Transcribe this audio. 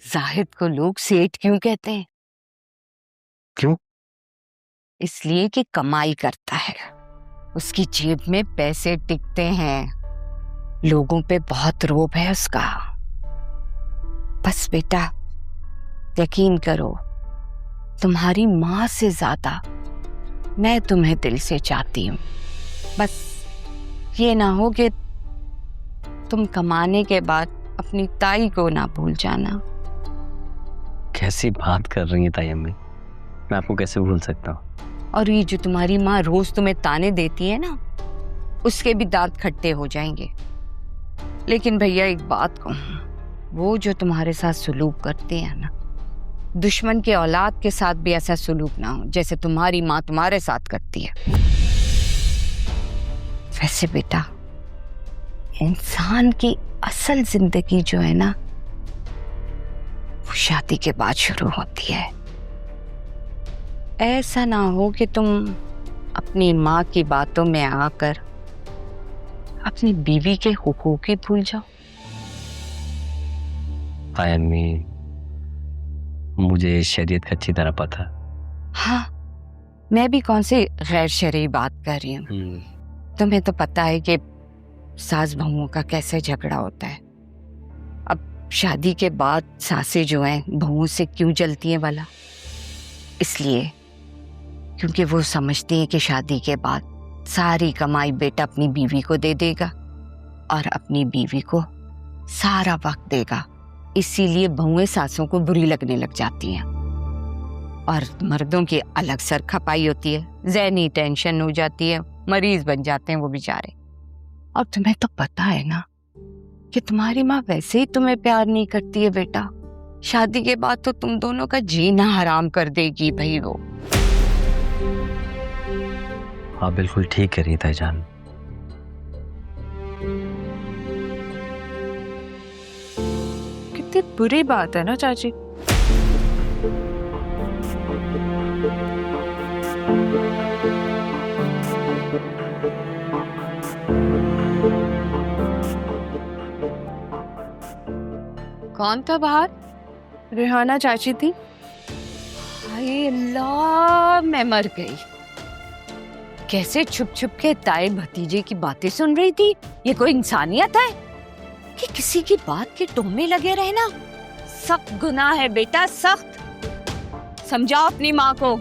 जाहिद को लोग सेठ क्यों कहते हैं? क्यों? इसलिए कि कमाई करता है, उसकी जेब में पैसे टिकते हैं, लोगों पे बहुत रोब है उसका। बस बेटा यकीन करो, तुम्हारी माँ से ज्यादा मैं तुम्हें दिल से चाहती हूँ। बस ये ना हो कि तुम कमाने के बाद अपनी ताई को ना भूल जाना। कैसी बात कर रही है ताई अम्मी, मैं आपको कैसे भूल सकता हूँ? और ये जो तुम्हारी माँ रोज तुम्हें ताने देती है ना, उसके भी दांत खट्टे हो जाएंगे। लेकिन भैया एक बात कहूँ, वो जो तुम्हारे साथ सुलूक करते हैं ना, दुश्मन के औलाद के साथ भी ऐसा सुलूक ना हो जैसे तुम्हारी माँ तुम्हारे साथ करती है। वैसे बेटा, इंसान की असल जिंदगी जो है ना, वो शादी के बाद शुरू होती है। ऐसा ना हो कि तुम अपनी माँ की बातों में आकर अपनी बीवी के हुकूक ही भूल जाओ। ताई अम्मी, मुझे शरीयत का अच्छी तरह पता। हाँ, मैं भी कौन सी गैर शरई बात कर रही हूँ। तुम्हें तो पता है कि सास बहुओं का कैसे झगड़ा होता है। अब शादी के बाद सासें जो हैं बहुओं से क्यों जलती हैं भला? इसलिए क्योंकि वो समझती हैं कि शादी के बाद सारी कमाई बेटा अपनी बीवी को दे देगा और अपनी बीवी को सारा वक्त देगा। इसीलिए बहुएं सासों को बुरी लगने लग जाती हैं और मर्दों की अलग सर खपाई होती है, ज़हनी टेंशन हो जाती है, मरीज बन जाते हैं वो बेचारे। और तुम्हें तो पता है ना कि तुम्हारी माँ वैसे ही तुम्हें प्यार नहीं करती है बेटा। शादी के बाद तो तुम दोनों का जीना हराम कर देगी भाई वो। हाँ बिल्कुल ठीक कह रही है ताईजान। कितनी बुरी बात है ना चाची। कौन था बाहर? रेहाना चाची थी। हाय अल्लाह, मैं मर गई। कैसे छुप छुप के ताए भतीजे की बातें सुन रही थी? ये कोई इंसानियत है कि किसी की बात के टोमे लगे रहना? सख्त गुनाह है बेटा, सख्त। समझाओ अपनी माँ को।